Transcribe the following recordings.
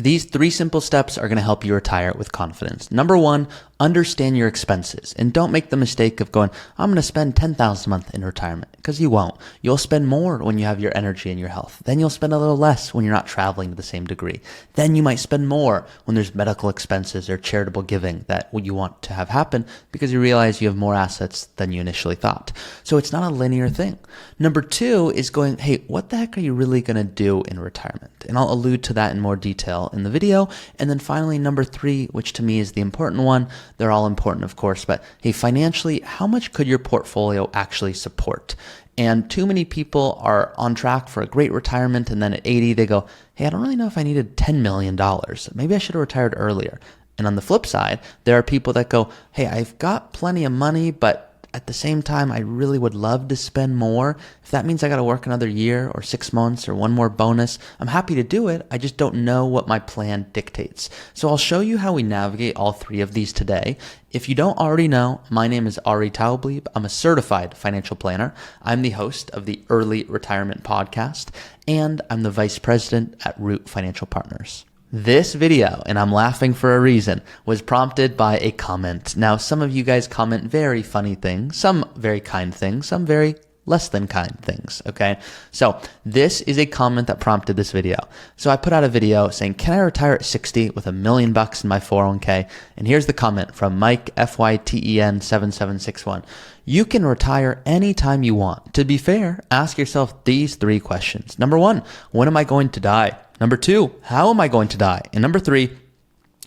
These 3 simple steps are going to help you retire with confidence. Number 1, understand your expenses and don't make the mistake of going, I'm going to spend $10,000 a month in retirement, because you won't. You'll spend more when you have your energy and your health. Then you'll spend a little less when you're not traveling to the same degree. Then you might spend more when there's medical expenses or charitable giving that you want to have happen because you realize you have more assets than you initially thought. So it's not a linear thing. Number 2 is going, hey, what the heck are you really going to do in retirement? And I'll allude to that in more detail in the video. And then finally, number 3, which to me is the important one. They're all important, of course, but hey, financially, how much could your portfolio actually support? And too many people are on track for a great retirement, and then at 80, they go, hey, I don't really know if I needed $10 million. Maybe I should have retired earlier. And on the flip side, there are people that go, hey, I've got plenty of money, but at the same time, I really would love to spend more. If that means I got to work another year or 6 months or one more bonus, I'm happy to do it. I just don't know what my plan dictates. So I'll show you how we navigate all 3 of these today. If you don't already know, my name is Taublieb. I'm a certified financial planner. I'm the host of the Early Retirement Podcast, and I'm the vice president at Root Financial Partners. This video, and I'm laughing for a reason, was prompted by a comment. Now, some of you guys comment very funny things, some very kind things, some very less than kind things, okay? So this is a comment that prompted this video. So I put out a video saying, can I retire at 60 with $1 million in my 401k? And here's the comment from Mike FYTEN7761. You can retire anytime you want. To be fair, ask yourself these 3 questions. Number 1, when am I going to die? Number 2, how am I going to die? And number 3,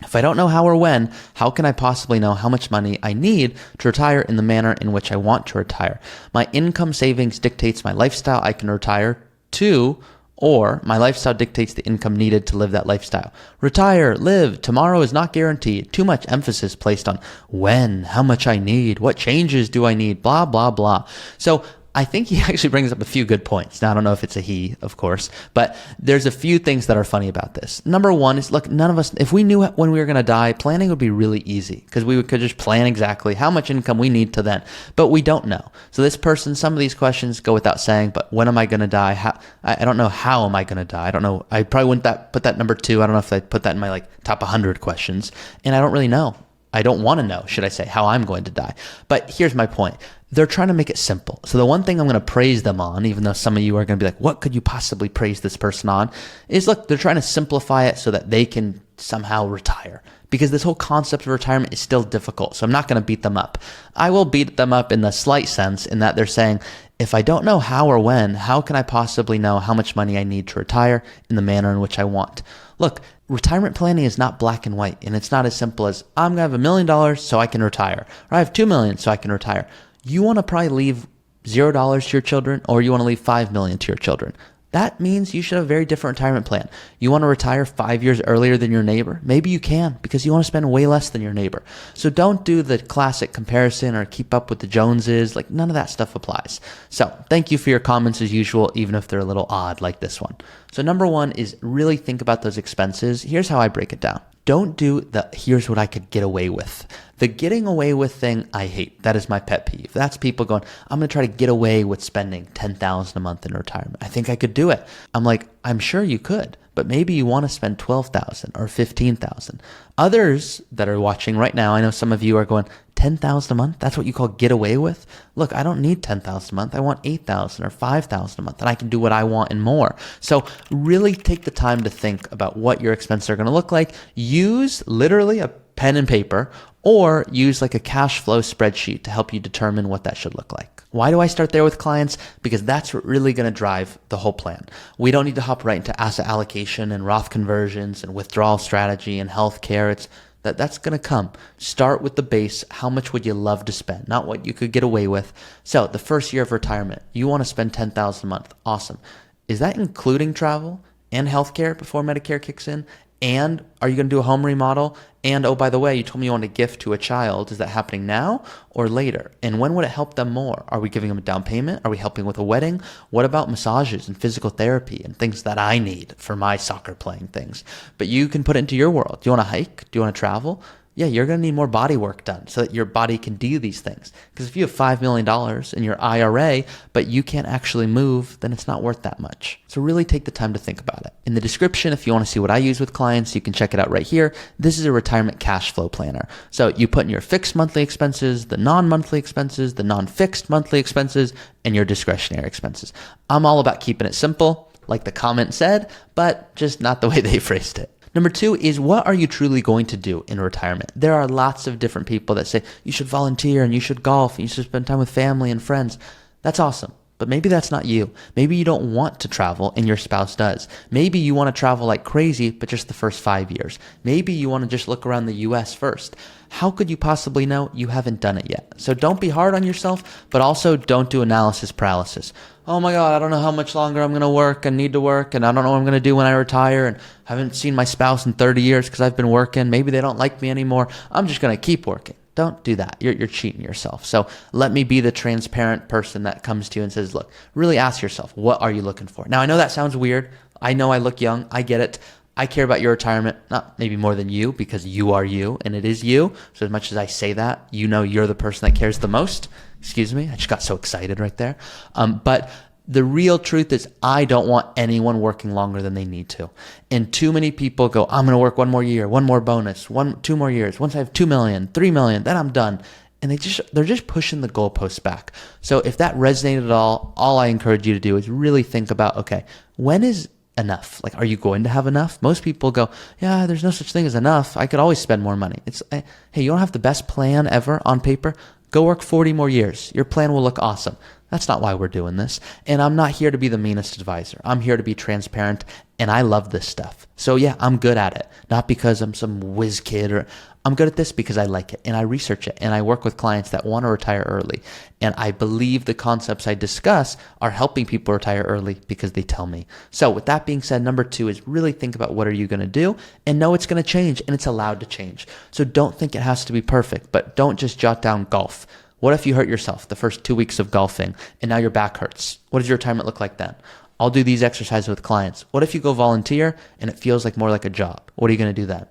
if I don't know how or when, how can I possibly know how much money I need to retire in the manner in which I want to retire? My income savings dictates my lifestyle I can retire to, or my lifestyle dictates the income needed to live that lifestyle. Retire, live, tomorrow is not guaranteed. Too much emphasis placed on when, how much I need, what changes do I need, blah, blah, blah. So I think he actually brings up a few good points. Now, I don't know if it's a he, of course, but there's a few things that are funny about this. Number 1 is, look, none of us, if we knew when we were going to die, planning would be really easy because we could just plan exactly how much income we need to then, but we don't know. So this person, some of these questions go without saying, but when am I going to die? I don't know how am I going to die? I don't know. I probably wouldn't put that number 2. I don't know if I put that in my top 100 questions, and I don't really know. I don't want to know, should I say, how I'm going to die. But here's my point. They're trying to make it simple. So the one thing I'm going to praise them on, even though some of you are going to be like, what could you possibly praise this person on? Is look, they're trying to simplify it so that they can somehow retire. Because this whole concept of retirement is still difficult. So I'm not going to beat them up. I will beat them up in the slight sense in that they're saying, if I don't know how or when, how can I possibly know how much money I need to retire in the manner in which I want? Look, retirement planning is not black and white, and it's not as simple as I'm going to have $1 million so I can retire, or I have $2 million so I can retire. You want to probably leave $0 to your children, or you want to leave $5 million to your children. That means you should have a very different retirement plan. You want to retire 5 years earlier than your neighbor? Maybe you can because you want to spend way less than your neighbor. So don't do the classic comparison or keep up with the Joneses. Like none of that stuff applies. So thank you for your comments as usual, even if they're a little odd like this one. So number 1 is really think about those expenses. Here's how I break it down. Don't do the here's what I could get away with. The getting away with thing, I hate. That is my pet peeve. That's people going, I'm going to try to get away with spending $10,000 a month in retirement. I think I could do it. I'm like, I'm sure you could, but maybe you want to spend $12,000 or $15,000. Others that are watching right now, I know some of you are going, $10,000 a month? That's what you call get away with? Look, I don't need $10,000 a month. I want $8,000 or $5,000 a month, and I can do what I want and more. So really take the time to think about what your expenses are going to look like. Use literally a pen and paper, or use like a cash flow spreadsheet to help you determine what that should look like. Why do I start there with clients? Because that's what really going to drive the whole plan. We don't need to hop right into asset allocation and Roth conversions and withdrawal strategy and healthcare. That's going to come. Start with the base. How much would you love to spend? Not what you could get away with. So the first year of retirement, you want to spend $10,000 a month. Awesome. Is that including travel and healthcare before Medicare kicks in? And are you going to do a home remodel? And oh, by the way, you told me you want a gift to a child. Is that happening now or later? And when would it help them more? Are we giving them a down payment? Are we helping with a wedding? What about massages and physical therapy and things that I need for my soccer playing things? But you can put it into your world. Do you want to hike? Do you want to travel? yeah, you're going to need more body work done so that your body can do these things. Because if you have $5 million in your IRA, but you can't actually move, then it's not worth that much. So really take the time to think about it. In the description, if you want to see what I use with clients, you can check it out right here. This is a retirement cash flow planner. So you put in your fixed monthly expenses, the non-monthly expenses, the non-fixed monthly expenses, and your discretionary expenses. I'm all about keeping it simple, like the comment said, but just not the way they phrased it. Number 2 is, what are you truly going to do in retirement? There are lots of different people that say you should volunteer and you should golf and you should spend time with family and friends. That's awesome. But maybe that's not you. Maybe you don't want to travel and your spouse does. Maybe you want to travel like crazy, but just the first 5 years. Maybe you want to just look around the US first. How could you possibly know? You haven't done it yet. So don't be hard on yourself, but also don't do analysis paralysis. Oh my God, I don't know how much longer I'm going to work and need to work, and I don't know what I'm going to do when I retire, and I haven't seen my spouse in 30 years because I've been working. Maybe they don't like me anymore. I'm just going to keep working. Don't do that. You're cheating yourself. So let me be the transparent person that comes to you and says, look, really ask yourself, what are you looking for? Now, I know that sounds weird. I know I look young. I get it. I care about your retirement, not maybe more than you, because you are you and it is you. So as much as I say that, you know you're the person that cares the most. Excuse me. I just got so excited right there. But the real truth is, I don't want anyone working longer than they need to. And too many people go, I'm going to work one more year, one more bonus, 2 more years. Once I have 2 million, 3 million, then I'm done. And they're just pushing the goalposts back. So if that resonated at all I encourage you to do is really think about, okay, when is enough? Like, are you going to have enough? Most people go, yeah, there's no such thing as enough. I could always spend more money. It's, hey, you don't have the best plan ever on paper. Go work 40 more years. Your plan will look awesome. That's not why we're doing this. And I'm not here to be the meanest advisor. I'm here to be transparent, and I love this stuff. So yeah, I'm good at it. Not because I'm some whiz kid, or I'm good at this because I like it and I research it and I work with clients that want to retire early. And I believe the concepts I discuss are helping people retire early because they tell me. So with that being said, number 2 is really think about what are you going to do, and know it's going to change, and it's allowed to change. So don't think it has to be perfect, but don't just jot down golf. What if you hurt yourself the first 2 weeks of golfing and now your back hurts? What does your retirement look like then? I'll do these exercises with clients. What if you go volunteer and it feels like more like a job? What are you going to do then?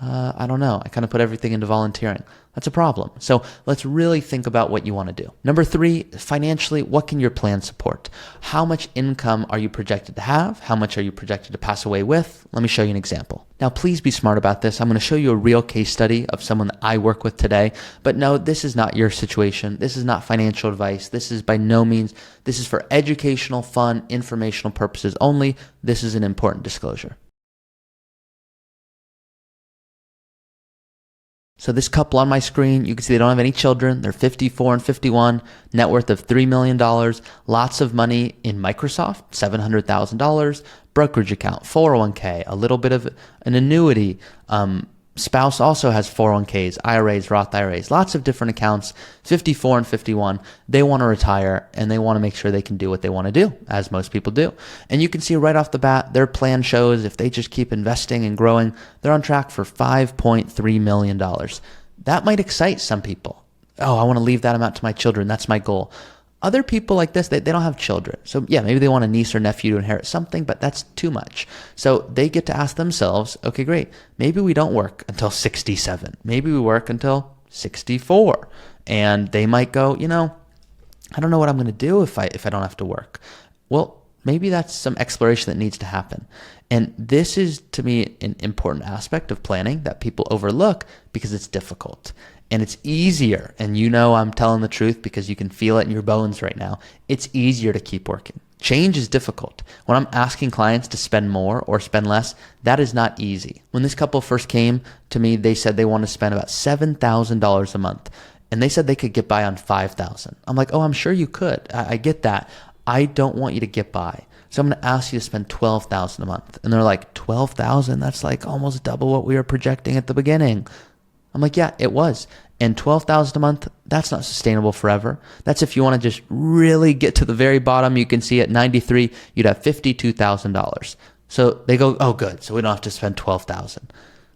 I don't know. I kind of put everything into volunteering. That's a problem. So let's really think about what you want to do. Number 3, financially, what can your plan support? How much income are you projected to have? How much are you projected to pass away with? Let me show you an example. Now, please be smart about this. I'm going to show you a real case study of someone that I work with today. But no, this is not your situation. This is not financial advice. This is by no means, this is for educational, fun, informational purposes only. This is an important disclosure. So this couple on my screen, you can see they don't have any children. They're 54 and 51, net worth of $3 million, lots of money in Microsoft, $700,000, brokerage account, 401k, a little bit of an annuity. Spouse also has 401ks, IRAs, Roth IRAs, lots of different accounts, 54 and 51. They want to retire and they want to make sure they can do what they want to do, as most people do. And you can see right off the bat, their plan shows if they just keep investing and growing, they're on track for $5.3 million. That might excite some people. Oh, I want to leave that amount to my children. That's my goal. Other people like this, they don't have children. So yeah, maybe they want a niece or nephew to inherit something, but that's too much. So they get to ask themselves, okay, great. Maybe we don't work until 67. Maybe we work until 64. And they might go, I don't know what I'm going to do if I don't have to work. Well, maybe that's some exploration that needs to happen. And this is, to me, an important aspect of planning that people overlook because it's difficult. And it's easier, and I'm telling the truth because you can feel it in your bones right now. It's easier to keep working. Change is difficult. When I'm asking clients to spend more or spend less, that is not easy. When this couple first came to me, they said they want to spend about $7,000 a month. And they said they could get by on $5,000. I'm like, oh, I'm sure you could. I get that. I don't want you to get by. So I'm going to ask you to spend $12,000 a month. And they're like, $12,000? That's like almost double what we were projecting at the beginning. I'm like, yeah, it was. And $12,000 a month, that's not sustainable forever. That's if you want to just really get to the very bottom. You can see at 93, you'd have $52,000. So they go, oh, good. So we don't have to spend $12,000.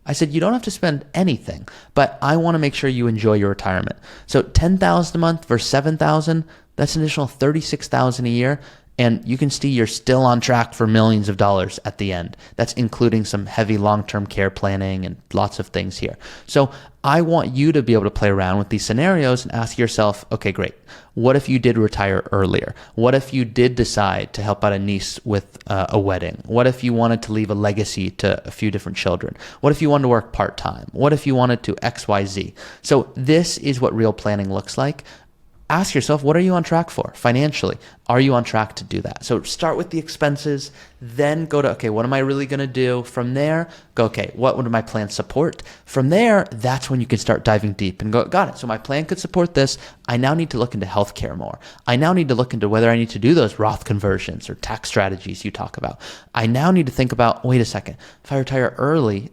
I said, you don't have to spend anything, but I want to make sure you enjoy your retirement. So $10,000 a month versus $7,000, that's an additional $36,000 a year. And you can see you're still on track for millions of dollars at the end. That's including some heavy long-term care planning and lots of things here. So I want you to be able to play around with these scenarios and ask yourself, okay, great. What if you did retire earlier? What if you did decide to help out a niece with a wedding? What if you wanted to leave a legacy to a few different children? What if you wanted to work part-time? What if you wanted to XYZ? So this is what real planning looks like. Ask yourself, what are you on track for financially? Are you on track to do that? So start with the expenses, then go to, okay, what am I really going to do? From there, go, okay, what would my plan support? From there, that's when you can start diving deep and go, got it. So my plan could support this. I now need to look into healthcare more. I now need to look into whether I need to do those Roth conversions or tax strategies you talk about. I now need to think about, wait a second, if I retire early,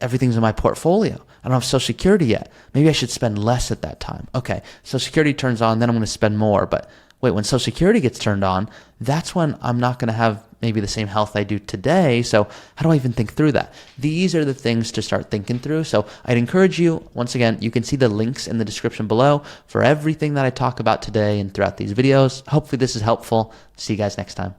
everything's in my portfolio. I don't have Social Security yet. Maybe I should spend less at that time. Okay, Social Security turns on, then I'm going to spend more. But wait, when Social Security gets turned on, that's when I'm not going to have maybe the same health I do today. So how do I even think through that? These are the things to start thinking through. So I'd encourage you, once again, you can see the links in the description below for everything that I talk about today and throughout these videos. Hopefully this is helpful. See you guys next time.